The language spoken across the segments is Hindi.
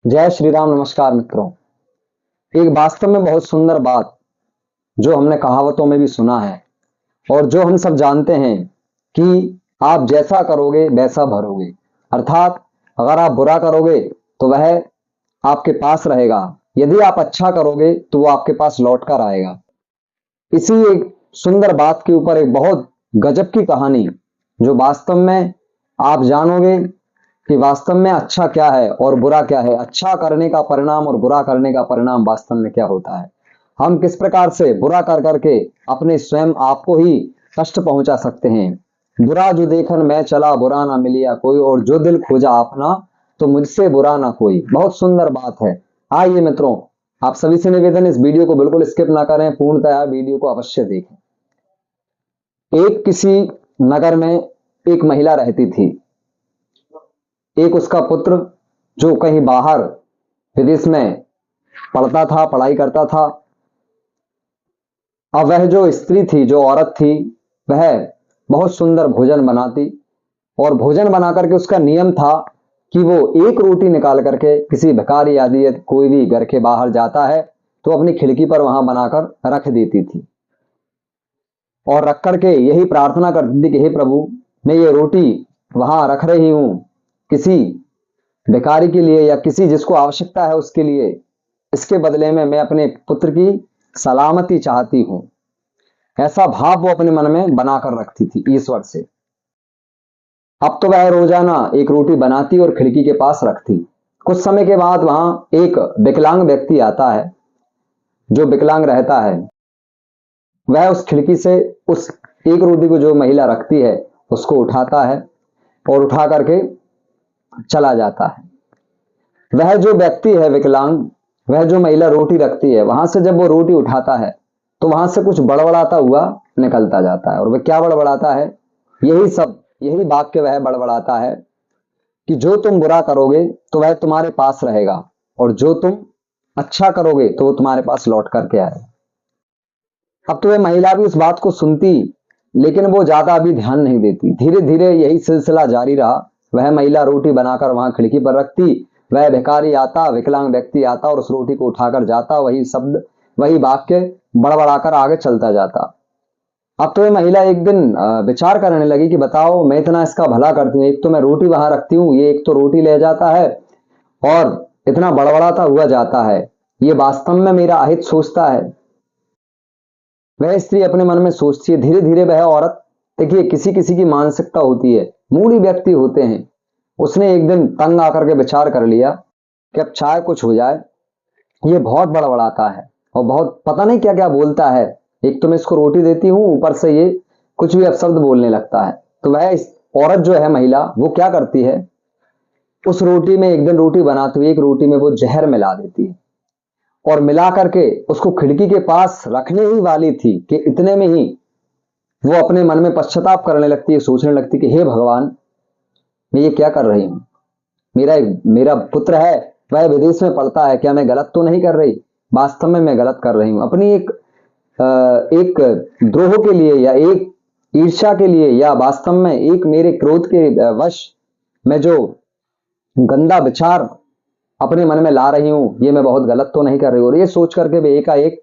जय श्री राम। नमस्कार मित्रों। एक वास्तव में बहुत सुंदर बात जो हमने कहावतों में भी सुना है और जो हम सब जानते हैं कि आप जैसा करोगे वैसा भरोगे। अर्थात अगर आप बुरा करोगे तो वह आपके पास रहेगा, यदि आप अच्छा करोगे तो वो आपके पास लौट कर आएगा। इसी एक सुंदर बात के ऊपर एक बहुत गजब की कहानी जो वास्तव में आप जानोगे कि वास्तव में अच्छा क्या है और बुरा क्या है, अच्छा करने का परिणाम और बुरा करने का परिणाम वास्तव में क्या होता है। हम किस प्रकार से बुरा कर करके अपने स्वयं आपको ही कष्ट पहुंचा सकते हैं। बुरा जो देखन मैं चला बुरा ना मिलिया कोई, और जो दिल खोजा अपना तो मुझसे बुरा ना कोई। बहुत सुंदर बात है। आइए मित्रों, आप सभी से निवेदन, इस वीडियो को बिल्कुल स्किप ना करें, पूर्णतः वीडियो को अवश्य देखें। एक किसी नगर में एक महिला रहती थी। एक उसका पुत्र जो कहीं बाहर विदेश में पढ़ता था, पढ़ाई करता था। अब वह जो स्त्री थी, जो औरत थी, वह बहुत सुंदर भोजन बनाती और भोजन बना करके उसका नियम था कि वो एक रोटी निकाल करके किसी भिखारी आदि कोई भी घर के बाहर जाता है तो अपनी खिड़की पर वहां बनाकर रख देती थी और रख करके यही प्रार्थना करती थी कि हे प्रभु, मैं ये रोटी वहां रख रही हूं किसी भिखारी के लिए या किसी जिसको आवश्यकता है उसके लिए। इसके बदले में मैं अपने पुत्र की सलामती चाहती हूं। ऐसा भाव वो अपने मन में बनाकर रखती थी ईश्वर से। अब तो वह रोजाना एक रोटी बनाती और खिड़की के पास रखती। कुछ समय के बाद वहां एक विकलांग व्यक्ति आता है। जो विकलांग रहता है वह उस खिड़की से उस एक रोटी को जो महिला रखती है उसको उठाता है और उठा करके चला जाता है। वह जो व्यक्ति है विकलांग, वह जो महिला रोटी रखती है, वहां से जब वो रोटी उठाता है तो वहां से कुछ बड़बड़ाता हुआ निकलता जाता है। और वह क्या बड़बड़ाता है? यही वाक्य वह बड़बड़ाता है कि जो तुम बुरा करोगे तो वह तुम्हारे पास रहेगा और जो तुम अच्छा करोगे तो वो तुम्हारे पास लौट करके आएगा। अब तो वह महिला भी उस बात को सुनती, लेकिन वो ज्यादा अभी ध्यान नहीं देती। धीरे धीरे यही सिलसिला जारी रहा। वह महिला रोटी बनाकर वहां खिड़की पर रखती, वह भिखारी आता, विकलांग व्यक्ति आता और उस रोटी को उठाकर जाता, वही शब्द वही वाक्य बड़बड़ाकर आगे चलता जाता। अब तो ये महिला एक दिन विचार करने लगी कि बताओ, मैं इतना इसका भला करती हूँ, एक तो मैं रोटी वहां रखती हूँ, ये एक तो रोटी ले जाता है और इतना बड़बड़ाता हुआ जाता है, ये वास्तव में मेरा अहित सोचता है। वह स्त्री अपने मन में सोचती है। धीरे धीरे वह औरत, देखिए किसी किसी की मानसिकता होती है, मूढ़ी व्यक्ति होते हैं। उसने एक दिन तंग आकर के विचार कर लिया कि अब चाहे कुछ हो जाए, ये बहुत बड़बड़ाता है और बहुत पता नहीं क्या क्या बोलता है। एक तो मैं इसको रोटी देती हूँ, ऊपर से ये कुछ भी अपशब्द बोलने लगता है। तो वह इस औरत जो है महिला, वो क्या करती है, उस रोटी में एक दिन रोटी बनाती हुई एक रोटी में वो जहर मिला देती है और मिला करके उसको खिड़की के पास रखने ही वाली थी कि इतने में ही वो अपने मन में पश्चाताप करने लगती है, सोचने लगती कि हे भगवान, मैं ये क्या कर रही हूं। मेरा मेरा पुत्र है, वह विदेश में पढ़ता है, क्या मैं गलत तो नहीं कर रही? वास्तव में मैं गलत कर रही हूं। अपनी एक द्रोह के लिए या एक ईर्ष्या के लिए या वास्तव में एक मेरे क्रोध के वश मैं जो गंदा विचार अपने मन में ला रही हूं, ये मैं बहुत गलत तो नहीं कर रही हूं। और ये सोच करके वे एकाएक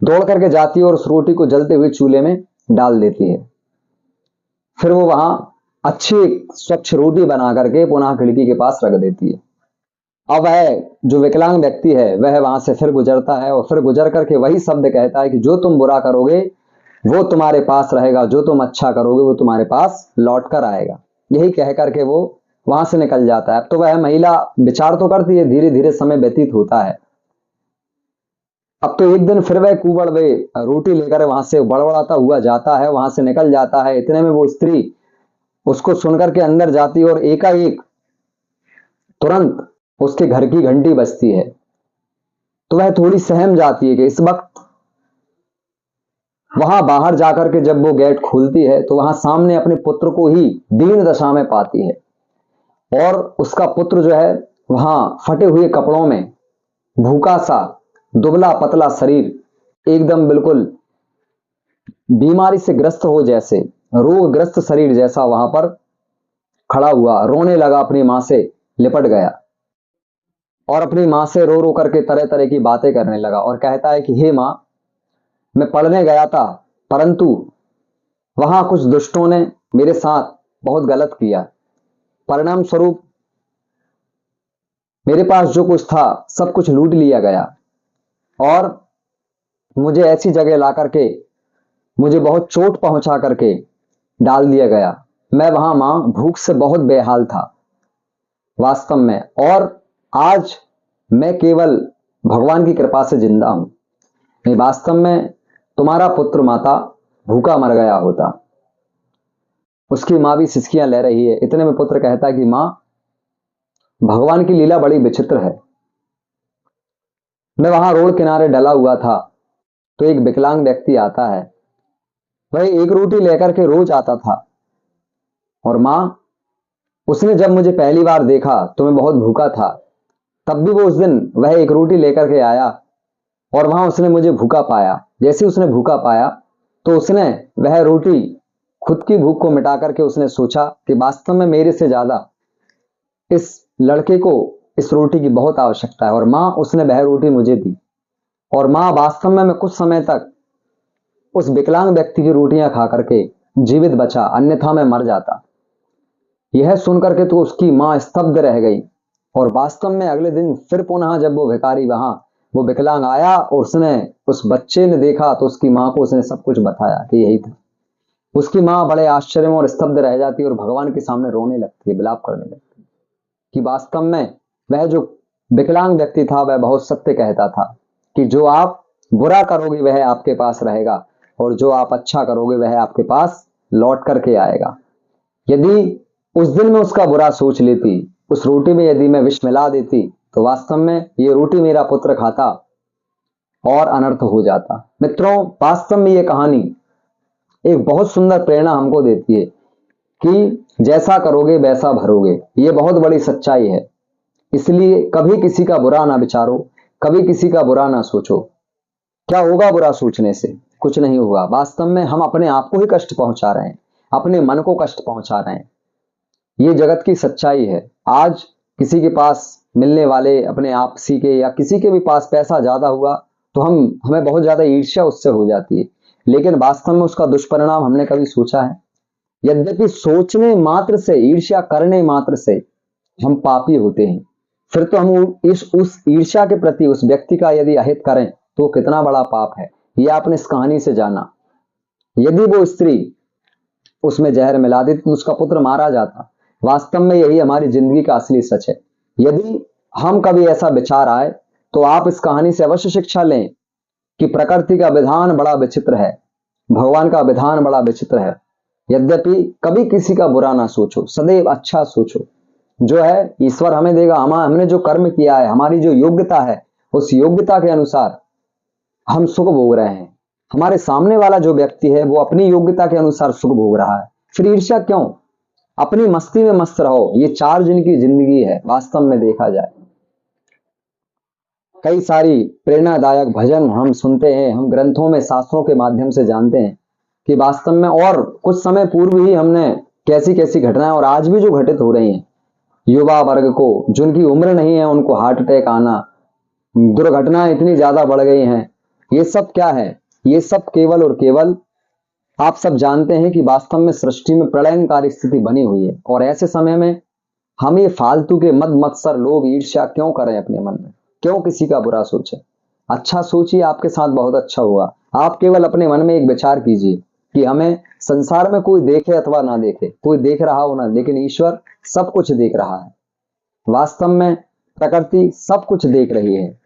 दौड़ करके जाती है और उस रोटी को जलते हुए चूल्हे में डाल देती है। फिर वो वहां अच्छी स्वच्छ रोटी बना करके पुनः खिड़की के पास रख देती है। अब वह जो विकलांग व्यक्ति है वह वहां से फिर गुजरता है और फिर गुजर करके वही शब्द कहता है कि जो तुम बुरा करोगे वो तुम्हारे पास रहेगा, जो तुम अच्छा करोगे वो तुम्हारे पास लौट कर आएगा। यही कह करके वो वहां से निकल जाता है। अब तो वह महिला विचार तो करती है, धीरे धीरे समय व्यतीत होता है। अब तो एक दिन फिर वह कुबड़ वे रोटी लेकर वहां से बड़बड़ाता हुआ जाता है, वहां से निकल जाता है। इतने में वो स्त्री उसको सुनकर के अंदर जाती है और एकाएक तुरंत उसके घर की घंटी बजती है। तो वह थोड़ी सहम जाती है कि इस वक्त वहां बाहर जाकर के जब वो गेट खोलती है तो वहां सामने अपने पुत्र को ही दीन दशा में पाती है। और उसका पुत्र जो है वहां फटे हुए कपड़ों में, भूखा सा, दुबला पतला शरीर, एकदम बिल्कुल बीमारी से ग्रस्त हो जैसे, रोगग्रस्त शरीर जैसा वहां पर खड़ा हुआ रोने लगा, अपनी मां से लिपट गया। और अपनी माँ से रो रो करके तरह तरह की बातें करने लगा और कहता है कि हे माँ, मैं पढ़ने गया था, परंतु वहां कुछ दुष्टों ने मेरे साथ बहुत गलत किया। परिणाम स्वरूप मेरे पास जो कुछ था सब कुछ लूट लिया गया और मुझे ऐसी जगह ला करके मुझे बहुत चोट पहुंचा करके डाल दिया गया। मैं वहां मां भूख से बहुत बेहाल था वास्तव में, और आज मैं केवल भगवान की कृपा से जिंदा हूं। नहीं, वास्तव में तुम्हारा पुत्र माता भूखा मर गया होता। उसकी मां भी सिसकियां ले रही है। इतने में पुत्र कहता है कि मां, भगवान की लीला बड़ी विचित्र है। मैं वहां रोड किनारे डला हुआ था तो एक विकलांग व्यक्ति आता है। वह एक रोटी लेकर के रोज आता था और मां, उसने जब मुझे पहली बार देखा तो मैं बहुत भूखा था, तब भी वो उस दिन वह एक रोटी लेकर के आया और वहां उसने मुझे भूखा पाया। जैसे उसने भूखा पाया तो उसने वह रोटी, खुद की भूख को मिटा करके उसने सोचा कि वास्तव में मेरे से ज्यादा इस लड़के को इस रोटी की बहुत आवश्यकता है, और मां उसने वह रोटी मुझे दी। और मां वास्तव में मैं कुछ समय तक उस विकलांग व्यक्ति की रोटियां खा करके जीवित बचा, अन्यथा मैं मर जाता। यह सुनकर के तो उसकी मां स्तब्ध रह गई। और वास्तव में अगले दिन फिर पुनः जब वो भिखारी वहां, वो विकलांग आया और उसने उस बच्चे ने देखा तो उसकी मां को उसने सब कुछ बताया कि यही था। उसकी मां बड़े आश्चर्य में और स्तब्ध रह जाती है और भगवान के सामने रोने लगती है, विलाप करने लगती है कि वास्तव में वह जो विकलांग व्यक्ति था वह बहुत सत्य कहता था कि जो आप बुरा करोगे वह आपके पास रहेगा और जो आप अच्छा करोगे वह आपके पास लौट करके आएगा। यदि उस दिन में उसका बुरा सोच लेती, उस रोटी में यदि मैं विष मिला देती, तो वास्तव में ये रोटी मेरा पुत्र खाता और अनर्थ हो जाता। मित्रों, वास्तव में ये कहानी एक बहुत सुंदर प्रेरणा हमको देती है कि जैसा करोगे वैसा भरोगे। ये बहुत बड़ी सच्चाई है। इसलिए कभी किसी का बुरा ना विचारो, कभी किसी का बुरा ना सोचो। क्या होगा बुरा सोचने से? कुछ नहीं होगा। वास्तव में हम अपने आप को ही कष्ट पहुंचा रहे हैं, अपने मन को कष्ट पहुंचा रहे हैं। ये जगत की सच्चाई है। आज किसी के पास मिलने वाले अपने आपसी के या किसी के भी पास पैसा ज्यादा हुआ तो हमें बहुत ज्यादा ईर्ष्या उससे हो जाती है, लेकिन वास्तव में उसका दुष्परिणाम हमने कभी सोचा है? यद्यपि सोचने मात्र से, ईर्ष्या करने मात्र से हम पापी होते हैं, फिर तो हम इस उस ईर्ष्या के प्रति उस व्यक्ति का यदि अहित करें तो कितना बड़ा पाप है। यह आपने इस कहानी से जाना। यदि वो स्त्री उसमें जहर मिला देती तो उसका पुत्र मारा जाता। वास्तव में यही हमारी जिंदगी का असली सच है। यदि हम कभी ऐसा विचार आए तो आप इस कहानी से अवश्य शिक्षा लें कि प्रकृति का विधान बड़ा विचित्र है, भगवान का विधान बड़ा विचित्र है। यद्यपि कभी किसी का बुरा ना सोचो, सदैव अच्छा सोचो। जो है ईश्वर हमें देगा। हमने जो कर्म किया है, हमारी जो योग्यता है, उस योग्यता के अनुसार हम सुख भोग रहे हैं। हमारे सामने वाला जो व्यक्ति है वो अपनी योग्यता के अनुसार सुख भोग रहा है। फिर ईर्ष्या क्यों? अपनी मस्ती में मस्त रहो। ये 4 दिन की जिंदगी है वास्तव में देखा जाए। कई सारी प्रेरणादायक भजन हम सुनते हैं, हम ग्रंथों में शास्त्रों के माध्यम से जानते हैं कि वास्तव में, और कुछ समय पूर्व ही हमने कैसी कैसी घटनाएं और आज भी जो घटित हो रही हैं, युवा वर्ग को जिनकी उम्र नहीं है उनको हार्ट अटैक आना, दुर्घटनाएं इतनी ज्यादा बढ़ गई हैं। ये सब क्या है? ये सब केवल और केवल, आप सब जानते हैं कि वास्तव में सृष्टि में प्रलयंकारी स्थिति बनी हुई है, और ऐसे समय में हम ये फालतू के मद मत्सर लोभ ईर्ष्या क्यों करें अपने मन में? क्यों किसी का बुरा सोचें? अच्छा सोचिए, आपके साथ बहुत अच्छा हुआ। आप केवल अपने मन में एक विचार कीजिए कि हमें संसार में कोई देखे अथवा ना देखे, कोई देख रहा हो ना, लेकिन ईश्वर सब कुछ देख रहा है। वास्तव में प्रकृति सब कुछ देख रही है।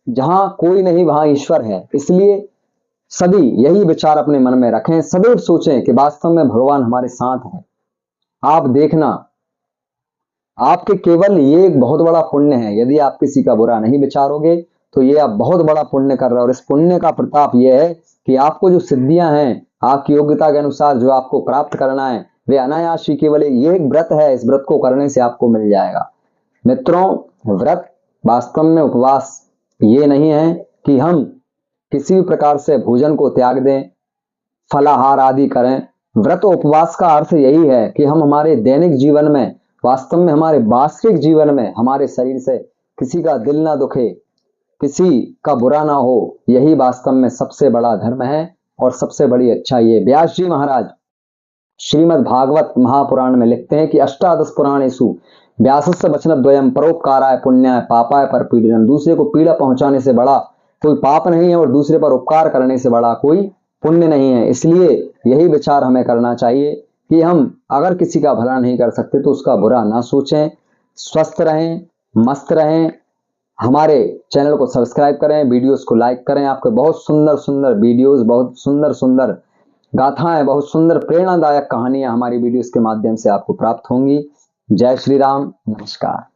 जहां कोई नहीं वहां ईश्वर है। इसलिए सभी यही विचार अपने मन में रखें, सदैव सोचें कि वास्तव में भगवान हमारे साथ है। आप देखना, आपके केवल ये एक बहुत बड़ा पुण्य है। यदि आप किसी का बुरा नहीं विचारोगे तो ये आप बहुत बड़ा पुण्य कर रहे हो, और इस पुण्य का प्रताप यह है कि आपको जो सिद्धियां हैं, आपकी योग्यता के अनुसार जो आपको प्राप्त करना है, वे अनायास ही केवल ये एक व्रत है, इस व्रत को करने से आपको मिल जाएगा। मित्रों, व्रत वास्तव में उपवास ये नहीं है कि हम किसी भी प्रकार से भोजन को त्याग दें, फलाहार आदि करें। व्रत उपवास का अर्थ यही है कि हम हमारे दैनिक जीवन में, वास्तव में हमारे वास्तविक जीवन में, हमारे शरीर से किसी का दिल ना दुखे, किसी का बुरा ना हो, यही वास्तव में सबसे बड़ा धर्म है और सबसे बड़ी अच्छाई है। व्यास जी महाराज श्रीमद् भागवत महापुराण में लिखते हैं कि अष्टादश पुराणेषु व्यासस्य वचनद्वयम् परोपकाराय पुण्याय पापाय परपीडनम्। दूसरे को पीड़ा पहुंचाने से बड़ा कोई पाप नहीं है और दूसरे पर उपकार करने से बड़ा कोई पुण्य नहीं है। इसलिए यही विचार हमें करना चाहिए कि हम अगर किसी का भला नहीं कर सकते तो उसका बुरा ना सोचें। स्वस्थ रहें, मस्त रहें। हमारे चैनल को सब्सक्राइब करें, वीडियोस को लाइक करें। आपके बहुत सुंदर सुंदर वीडियोस, बहुत सुंदर सुंदर गाथाएं, बहुत सुंदर प्रेरणादायक कहानियां हमारी वीडियोस के माध्यम से आपको प्राप्त होंगी। जय श्री राम, नमस्कार।